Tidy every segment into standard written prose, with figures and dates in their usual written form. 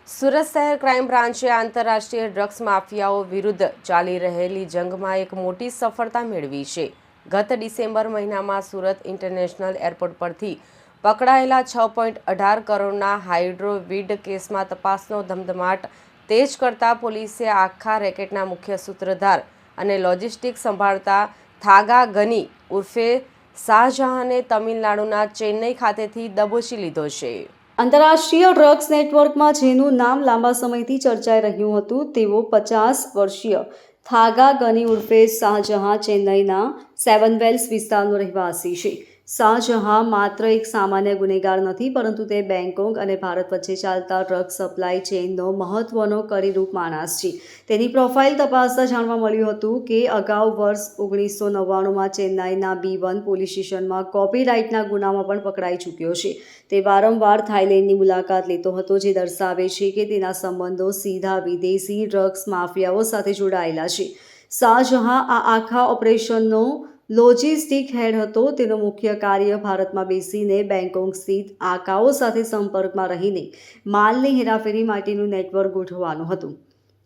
સુરત શહેર ક્રાઇમ બ્રાન્ચે આંતરરાષ્ટ્રીય ડ્રગ્સ માફિયાઓ વિરુદ્ધ ચાલી રહેલી જંગમાં એક મોટી સફળતા મેળવી છે. ગત ડિસેમ્બર મહિનામાં સુરત ઇન્ટરનેશનલ એરપોર્ટ પરથી પકડાયેલા 6.18 કરોડના હાઇડ્રોવીડ કેસમાં તપાસનો ધમધમાટ તેજ કરતા પોલીસે આખા રેકેટના મુખ્ય સૂત્રધાર અને લોજિસ્ટિક્સ સંભાળતા થાગા ગની ઉર્ફે શાહજહાંને તમિલનાડુના ચેન્નઈ ખાતેથી દબોચી લીધો છે. આંતરરાષ્ટ્રીય ડ્રગ્સ નેટવર્કમાં જેનું નામ લાંબા સમયથી ચર્ચાઈ રહ્યું હતું તેવો 50 વર્ષીય થાગા ગની ઉર્ફે શાહજહાં ચેન્નઈના સેવન વેલ્સ વિસ્તારનો રહેવાસી છે. શાહજહાં માત્ર એક સામાન્ય ગુનેગાર નથી, પરંતુ તે બેંકોક અને ભારત વચ્ચે ચાલતા ડ્રગ્સ સપ્લાય ચેઇનનો મહત્વનો કડીરૂપ માણસ છે. તેની પ્રોફાઇલ તપાસતા જાણવા મળ્યું હતું કે અગાઉ વર્ષ 1999માં ચેન્નાઈના B1 પોલીસ સ્ટેશનમાં કોપીરાઇટના ગુનામાં પણ પકડાઈ ચૂક્યો છે. તે વારંવાર થાઇલેન્ડની મુલાકાત લેતો હતો, જે દર્શાવે છે કે તેના સંબંધો સીધા વિદેશી ડ્રગ્સ માફિયાઓ સાથે જોડાયેલા છે. શાહજહાં આ આખા ઓપરેશનનો લોજિસ્ટિક હેડ હતો. તેનો મુખ્ય કાર્ય ભારતમાં બેસીને બેંકોક સ્થિત આકાઓ સાથે સંપર્કમાં રહીને માલની હેરાફેરી માટેનું નેટવર્ક ગોઠવવાનું હતું.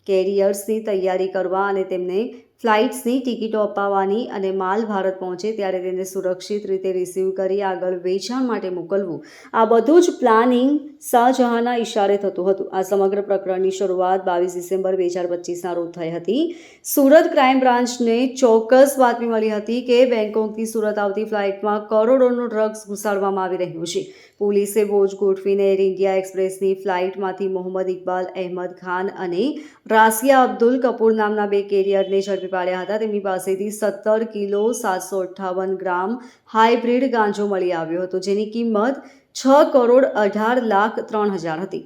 કેરિયર્સની તૈયારી કરવા અને તેમને ફ્લાઇટ્સની ટિકિટો અપાવવાની અને માલ ભારત પહોંચે ત્યારે તેને સુરક્ષિત રીતે રિસીવ કરી આગળ વેચાણ માટે મોકલવું, આ બધું જ પ્લાનિંગ શાહજહાંના ઇશારે થતું હતું. આ સમગ્ર પ્રકરણની શરૂઆત 22 ડિસેમ્બર 2025ના રોજ થઈ હતી. સુરત ક્રાઇમ બ્રાન્ચને ચોક્કસ બાતમી મળી હતી કે બેંકોકથી સુરત આવતી ફ્લાઇટમાં કરોડોનું ડ્રગ્સ ઘુસાડવામાં આવી રહ્યું છે. પોલીસે બોજ ગોઠવીને એર ઇન્ડિયા એક્સપ્રેસની ફ્લાઇટમાંથી મોહમ્મદ ઇકબાલ અહેમદ ખાન અને રાસિયા અબ્દુલ કપૂર નામના બે કેરિયરને ઝડપી પાડ્યા હતા. તેમની પાસેથી 17 કિલો 758 ગ્રામ હાઇબ્રિડ ગાંજો મળી આવ્યો હતો, જેની કિંમત 6,18,03,000 હતી.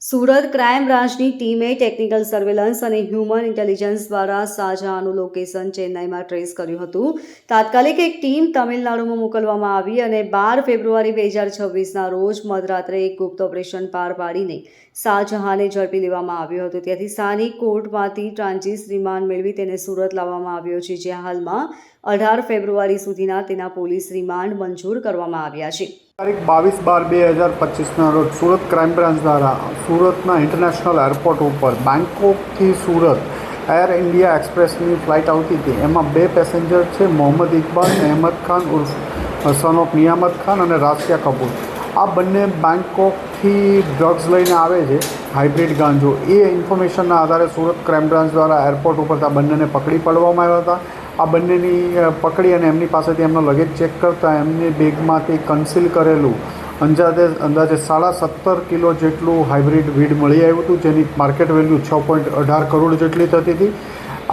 સુરત ક્રાઇમ બ્રાન્ચની ટીમે ટેકનિકલ સર્વેલન્સ અને હ્યુમન ઇન્ટેલિજન્સ દ્વારા શાહજહાંનું લોકેશન ચેન્નાઈમાં ટ્રેસ કર્યું હતું. તાત્કાલિક એક ટીમ તમિલનાડુમાં મોકલવામાં આવી અને 12 ફેબ્રુઆરી 2026ના રોજ મધરાત્રે એક ગુપ્ત ઓપરેશન પાર પાડીને શાહજહાંને ઝડપી લેવામાં આવ્યો હતો. ત્યાંથી સ્થાનિક કોર્ટમાંથી ટ્રાન્ઝિટ રિમાન્ડ મેળવી તેને સુરત લાવવામાં આવ્યો છે, જ્યાં હાલમાં 18 ફેબ્રુઆરી સુધીના તેના પોલીસ રિમાન્ડ મંજૂર કરવામાં આવ્યા છે. તારીખ 22/12/2025ના રોજ સુરત ક્રાઇમ બ્રાન્ચ દ્વારા સુરતના ઇન્ટરનેશનલ એરપોર્ટ ઉપર બેંકોકથી સુરત એર ઇન્ડિયા એક્સપ્રેસની ફ્લાઇટ આવતી હતી. એમાં 2 પેસેન્જર છે, મોહમ્મદ ઇકબાલ અહેમદ ખાન ઉર્ફ સન ઓફ નિયામત ખાન અને રાસિયા કપૂર. આ બંને બેંકોકથી ડ્રગ્સ લઈને આવે છે, હાઇબ્રિડ ગાંજો. એ ઇન્ફોર્મેશનના આધારે સુરત ક્રાઇમ બ્રાન્ચ દ્વારા એરપોર્ટ ઉપર આ બંનેને પકડી પાડવામાં આવ્યા હતા. આ બંનેની પકડી અને એમની પાસેથી એમનો લગેજ ચેક કરતાં એમની બેગમાંથી કન્સીલ કરેલું અંદાજે 17.5 કિલો જેટલું હાઇબ્રિડ વીડ મળી આવ્યું હતું, જેની માર્કેટ વેલ્યુ 6.18 કરોડ જેટલી થતી હતી.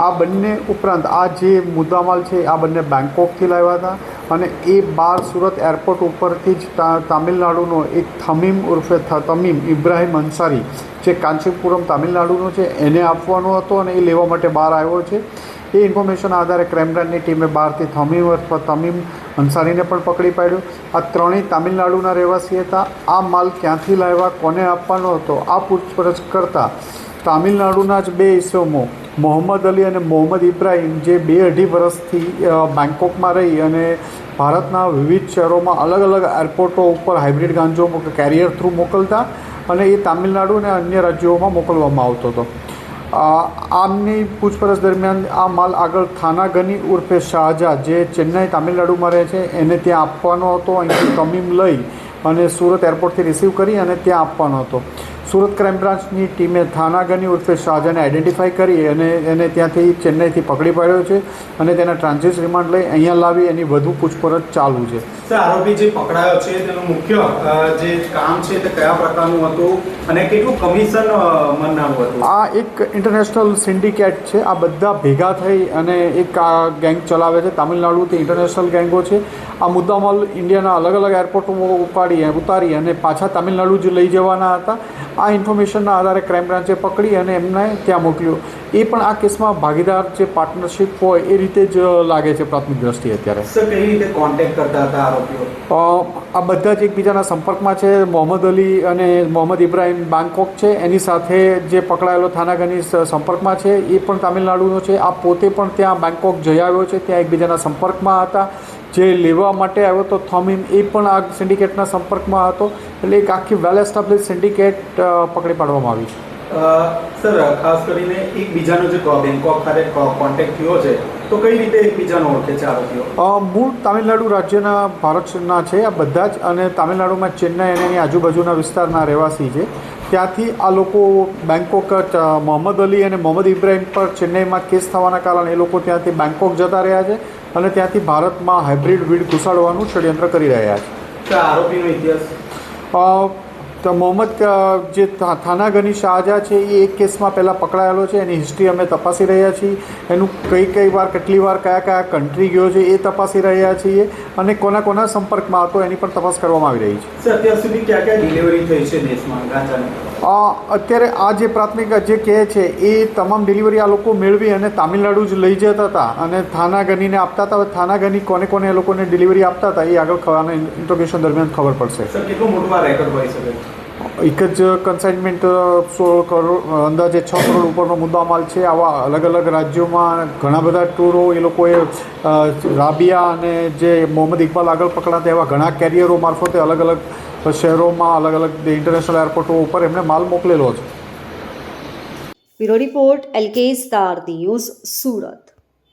આ બંને ઉપરાંત આ જે મુદ્દામાલ છે આ બંને બેંકોકથી લાવ્યા હતા અને એ બહાર સુરત એરપોર્ટ ઉપરથી જ તામિલનાડુનો એક થમીમ ઉર્ફે તમીમ ઇબ્રાહિમ અંસારી, જે કાંચીપુરમ તામિલનાડુનો છે, એને આપવાનો હતો અને એ લેવા માટે બહાર આવ્યો છે. એ ઇન્ફોર્મેશનના આધારે ક્રાઇમ બ્રાન્ચની ટીમે બહારથી થમીમ અથવા તમીમ અંસારીને પણ પકડી પાડ્યો. આ ત્રણેય તામિલનાડુના રહેવાસી હતા. આ માલ ક્યાંથી લાવ્યા, કોને આપવાનો હતો, આ પૂછપરછ કરતાં તામિલનાડુના જ 2 ઇસમો મોહમ્મદ અલી અને મોહમ્મદ ઇબ્રાહિમ, જે 2-2.5 વર્ષથી બેંકોકમાં રહી અને ભારતના વિવિધ શહેરોમાં અલગ અલગ એરપોર્ટો ઉપર હાઇબ્રિડ ગાંજો કેરિયર થ્રુ મોકલતા અને એ તામિલનાડુ અને અન્ય રાજ્યોમાં મોકલવામાં આવતો હતો. આમની પૂછપરછ દરમિયાન આ માલ આગળ થાના ગની ઉર્ફે શાહજહાં, જે ચેન્નાઈ તામિલનાડુમાં રહે છે, એને ત્યાં આપવાનો હતો. અહીંથી તમીમ લઈ અને સુરત એરપોર્ટથી રિસીવ કરી અને ત્યાં આપવાનો હતો. સુરત ક્રાઇમ બ્રાન્ચની ટીમે થાના ગની ઉર્ફે શાહજહાંને આઈડેન્ટિફાઈ કરી અને એને ત્યાંથી ચેન્નાઈથી પકડી પાડ્યો છે અને તેના ટ્રાન્ઝિટ રિમાન્ડ લઈ અહીંયા લાવી એની વધુ પૂછપરછ ચાલુ છે. આરોપી જે પકડાયો છે તેનું મુખ્ય જે કામ છે તે કયા પ્રકારનું હતું અને કેટલું કમિશન મનાવું હતું? આ એક ઇન્ટરનેશનલ સિન્ડિકેટ છે. આ બધા ભેગા થઈ અને એક આ ગેંગ ચલાવે છે. તામિલનાડુથી ઇન્ટરનેશનલ ગેંગો છે. આ મુદ્દામાલ ઇન્ડિયાના અલગ અલગ એરપોર્ટમાં ઉતારી અને પાછા તામિલનાડુ જ લઈ જવાના હતા. આ ઇન્ફોર્મેશનના આધારે ક્રાઇમ બ્રાન્ચે પકડી અને એમને ત્યાં મોકલ્યો. એ પણ આ કેસમાં ભાગીદાર જે પાર્ટનરશિપ હોય એ રીતે જ લાગે છે પ્રાથમિક દ્રષ્ટિએ. અત્યારે સર કઈ રીતે કોન્ટેક્ટ કરતા હતા આરોપીઓ? આ બધા જ એકબીજાના સંપર્કમાં છે. મોહમ્મદ અલી અને મોહમ્મદ ઇબ્રાહિમ બેંકોક છે, એની સાથે જે પકડાયેલો થાનાગની સંપર્કમાં છે એ પણ તામિલનાડુનો છે. આ પોતે પણ ત્યાં બેંકોક જઈ આવ્યો છે, ત્યાં એકબીજાના સંપર્કમાં હતા. જે લેવા માટે આવ્યો હતો થોમીમ, એ પણ આ સિન્ડિકેટના સંપર્કમાં હતો. એટલે એક આખી વેલ એસ્ટાબ્લિશ સિન્ડિકેટ પકડી પાડવામાં આવી છે. સર, ખાસ કરીને એકબીજાનો જે બેંકોક ખાતે કોન્ટેક્ટ થયો છે, તો કઈ રીતે એકબીજાનો ઓળખે છે આરોપીઓ? મૂળ તામિલનાડુ રાજ્યના ભારતના છે આ બધા જ, અને તામિલનાડુમાં ચેન્નાઈ અને એની આજુબાજુના વિસ્તારના રહેવાસી છે. ત્યાંથી આ લોકો બેંકોક, મોહમ્મદ અલી અને મોહમ્મદ ઇબ્રાહિમ પર ચેન્નાઈમાં કેસ થવાના કારણે એ લોકો ત્યાંથી બેંકોક જતા રહ્યા છે અને ત્યાંથી ભારતમાં હાઇબ્રિડ વીડ ઘુસાડવાનું ષડયંત્ર કરી રહ્યા છે. આરોપીનો ઇતિહાસ? તો મોહમ્મદ જે થાના ગની શાહજહાં છે એ એક કેસમાં પહેલાં પકડાયેલો છે. એની હિસ્ટ્રી અમે તપાસી રહ્યા છીએ. એનું કઈ વાર, કેટલી વાર, કયા કન્ટ્રી ગયો છે એ તપાસી રહ્યા છીએ, અને કોના સંપર્કમાં હતો એની પણ તપાસ કરવામાં આવી રહી છે. સર, અત્યાર સુધી ક્યાં ડિલિવરી થઈ છે દેશમાં ગાંજાની? અત્યારે આ જે પ્રાથમિક જે કહે છે એ તમામ ડિલિવરી આ લોકો મેળવી અને તામિલનાડુ જ લઈ જતા હતા અને થાના ગનીને આપતા હતા. હવે થાના ગની કોને એ લોકોને ડિલિવરી આપતા હતા એ આગળ ઇન્ટ્રોગેશન દરમિયાન ખબર પડશે. સર, કેટલું મોટું આ રેકોર્ડ હોઈ શકે? એક જ કન્સાઇનમેન્ટ 16 કરોડ, અંદાજે 6 કરોડ ઉપરનો મુદ્દામાલ છે. આવા અલગ અલગ રાજ્યોમાં ઘણા બધા ટૂરો એ લોકોએ રાબિયા અને જે મોહમ્મદ ઇકબાલ આગળ પકડાતા એવા ઘણા કેરિયરો મારફતે અલગ અલગ શહેરોમાં, અલગ અલગ ઇન્ટરનેશનલ એરપોર્ટો ઉપર એમને માલ મોકલેલો છે. Bureau report LK star news, Surat.